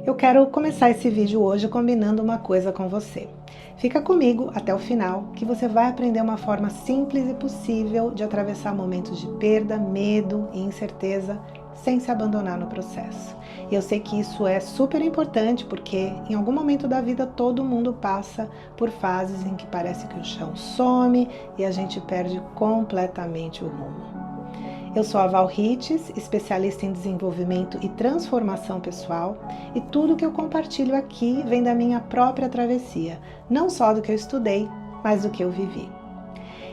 Eu quero começar esse vídeo hoje combinando uma coisa com você. Fica comigo até o final, que você vai aprender uma forma simples e possível de atravessar momentos de perda, medo e incerteza sem se abandonar no processo. E eu sei que isso é super importante porque em algum momento da vida todo mundo passa por fases em que parece que o chão some e a gente perde completamente o rumo. Eu sou a Val Rittes, especialista em desenvolvimento e transformação pessoal, e tudo que eu compartilho aqui vem da minha própria travessia, não só do que eu estudei, mas do que eu vivi.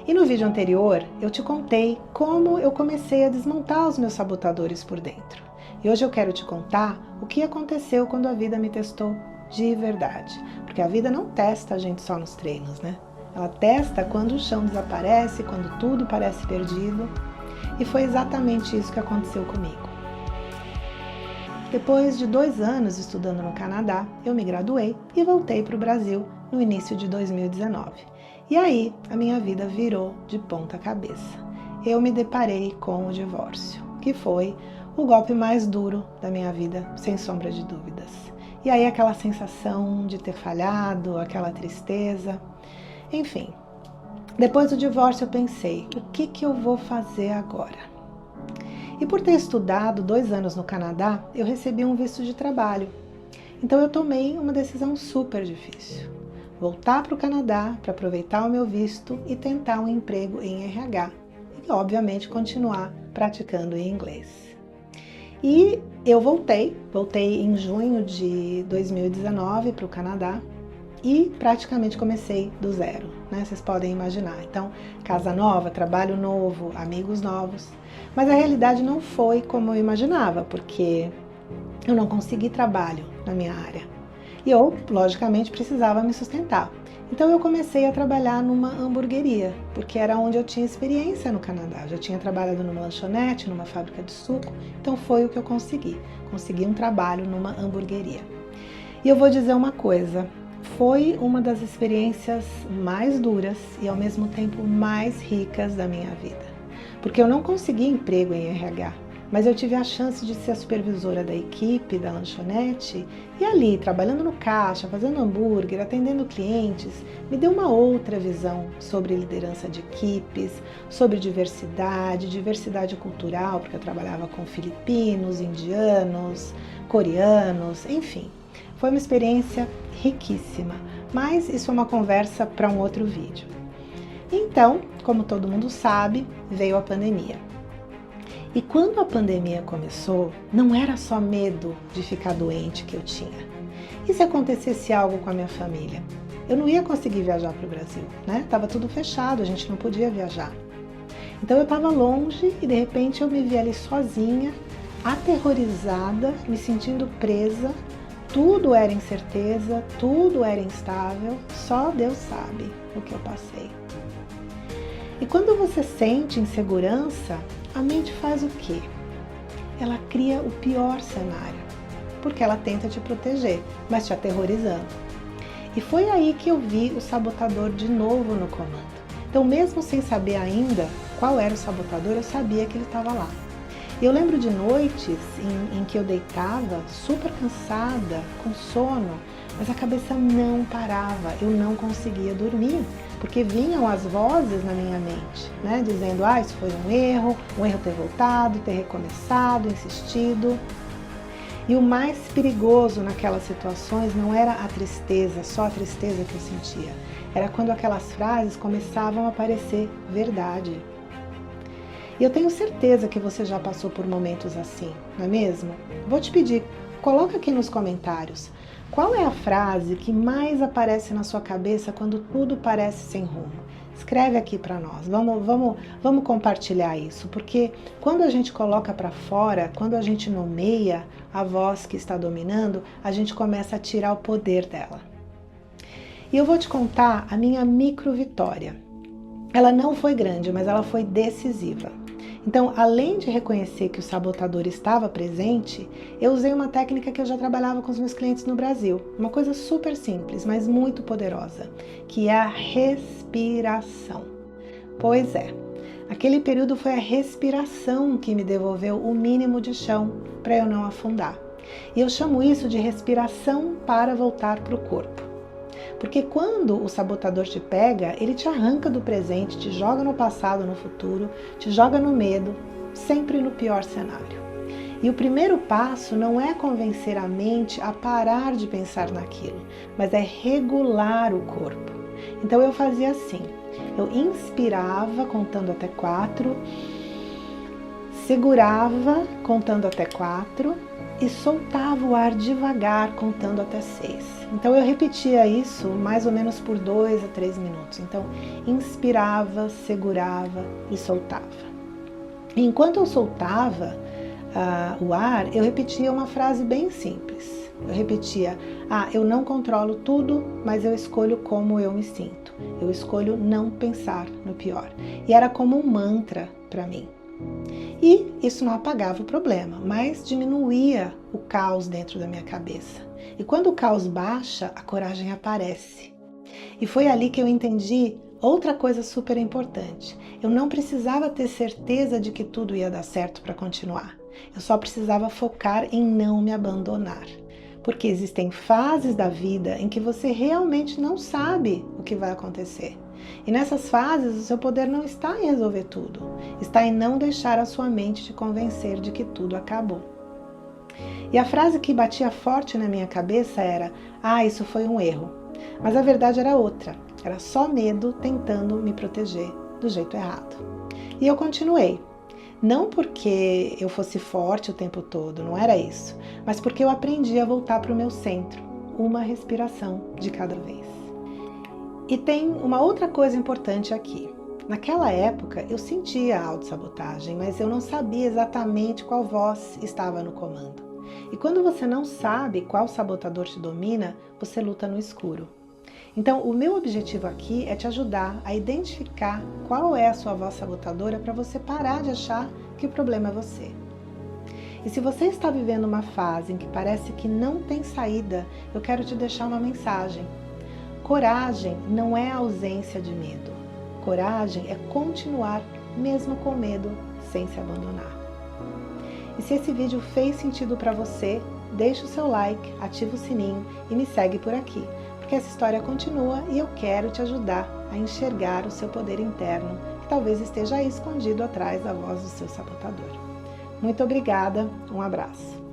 E no vídeo anterior, eu te contei como eu comecei a desmontar os meus sabotadores por dentro. E hoje eu quero te contar o que aconteceu quando a vida me testou de verdade. Porque a vida não testa a gente só nos treinos, né? Ela testa quando o chão desaparece, quando tudo parece perdido. E foi exatamente isso que aconteceu comigo. Depois de 2 anos estudando no Canadá, eu me graduei e voltei para o Brasil no início de 2019. E aí, a minha vida virou de ponta cabeça. Eu me deparei com o divórcio, que foi o golpe mais duro da minha vida, sem sombra de dúvidas. E aí aquela sensação de ter falhado, aquela tristeza, enfim. Depois do divórcio eu pensei, o que eu vou fazer agora? E por ter estudado 2 anos no Canadá, eu recebi um visto de trabalho. Então eu tomei uma decisão super difícil. Voltar para o Canadá para aproveitar o meu visto e tentar um emprego em RH. E obviamente continuar praticando em inglês. E eu voltei em junho de 2019 para o Canadá. E praticamente comecei do zero, né? Vocês podem imaginar. Então, casa nova, trabalho novo, amigos novos. Mas a realidade não foi como eu imaginava, porque eu não consegui trabalho na minha área. E eu, logicamente, precisava me sustentar. Então eu comecei a trabalhar numa hamburgueria, porque era onde eu tinha experiência no Canadá. Eu já tinha trabalhado numa lanchonete, numa fábrica de suco, então foi o que eu consegui. Consegui um trabalho numa hamburgueria. E eu vou dizer uma coisa, foi uma das experiências mais duras e ao mesmo tempo mais ricas da minha vida. Porque eu não consegui emprego em RH, mas eu tive a chance de ser a supervisora da equipe da lanchonete e ali, trabalhando no caixa, fazendo hambúrguer, atendendo clientes, me deu uma outra visão sobre liderança de equipes, sobre diversidade cultural, porque eu trabalhava com filipinos, indianos, coreanos, enfim. Foi uma experiência riquíssima, mas isso é uma conversa para um outro vídeo. Então, como todo mundo sabe, veio a pandemia. E quando a pandemia começou, não era só medo de ficar doente que eu tinha. E se acontecesse algo com a minha família? Eu não ia conseguir viajar para o Brasil, né? Tava tudo fechado, a gente não podia viajar. Então eu estava longe e de repente eu me vi ali sozinha, aterrorizada, me sentindo presa. Tudo era incerteza, tudo era instável, só Deus sabe o que eu passei. E quando você sente insegurança, a mente faz o quê? Ela cria o pior cenário, porque ela tenta te proteger, mas te aterrorizando. E foi aí que eu vi o sabotador de novo no comando. Então, mesmo sem saber ainda qual era o sabotador, eu sabia que ele estava lá. Eu lembro de noites em que eu deitava super cansada, com sono, mas a cabeça não parava, eu não conseguia dormir, porque vinham as vozes na minha mente, né, dizendo, isso foi um erro ter voltado, ter recomeçado, insistido. E o mais perigoso naquelas situações não era a tristeza, só a tristeza que eu sentia, era quando aquelas frases começavam a parecer verdade. E eu tenho certeza que você já passou por momentos assim, não é mesmo? Vou te pedir, coloca aqui nos comentários, qual é a frase que mais aparece na sua cabeça quando tudo parece sem rumo? Escreve aqui para nós, vamos compartilhar isso, porque quando a gente coloca para fora, quando a gente nomeia a voz que está dominando, a gente começa a tirar o poder dela. E eu vou te contar a minha micro vitória. Ela não foi grande, mas ela foi decisiva. Então, além de reconhecer que o sabotador estava presente, eu usei uma técnica que eu já trabalhava com os meus clientes no Brasil. Uma coisa super simples, mas muito poderosa, que é a respiração. Pois é, aquele período foi a respiração que me devolveu o mínimo de chão para eu não afundar. E eu chamo isso de respiração para voltar para o corpo. Porque quando o sabotador te pega, ele te arranca do presente, te joga no passado, no futuro, te joga no medo, sempre no pior cenário. E o primeiro passo não é convencer a mente a parar de pensar naquilo, mas é regular o corpo. Então eu fazia assim, eu inspirava contando até 4, segurava contando até 4 e soltava o ar devagar contando até 6. Então eu repetia isso mais ou menos por 2 a 3 minutos. Então inspirava, segurava e soltava. E enquanto eu soltava o ar, eu repetia uma frase bem simples. Eu repetia, eu não controlo tudo, mas eu escolho como eu me sinto. Eu escolho não pensar no pior. E era como um mantra para mim. E isso não apagava o problema, mas diminuía o caos dentro da minha cabeça. E quando o caos baixa, a coragem aparece. E foi ali que eu entendi outra coisa super importante. Eu não precisava ter certeza de que tudo ia dar certo para continuar. Eu só precisava focar em não me abandonar. Porque existem fases da vida em que você realmente não sabe o que vai acontecer. E nessas fases, o seu poder não está em resolver tudo. Está em não deixar a sua mente te convencer de que tudo acabou. E a frase que batia forte na minha cabeça era, isso foi um erro. Mas a verdade era outra. Era só medo tentando me proteger do jeito errado. E eu continuei. Não porque eu fosse forte o tempo todo, não era isso, mas porque eu aprendi a voltar para o meu centro, uma respiração de cada vez. E tem uma outra coisa importante aqui. Naquela época eu sentia a autossabotagem, mas eu não sabia exatamente qual voz estava no comando. E quando você não sabe qual sabotador te domina, você luta no escuro. Então, o meu objetivo aqui é te ajudar a identificar qual é a sua voz sabotadora para você parar de achar que o problema é você. E se você está vivendo uma fase em que parece que não tem saída, eu quero te deixar uma mensagem. Coragem não é ausência de medo. Coragem é continuar mesmo com medo, sem se abandonar. E se esse vídeo fez sentido para você, deixa o seu like, ativa o sininho e me segue por aqui. Porque essa história continua e eu quero te ajudar a enxergar o seu poder interno, que talvez esteja aí escondido atrás da voz do seu sabotador. Muito obrigada, um abraço.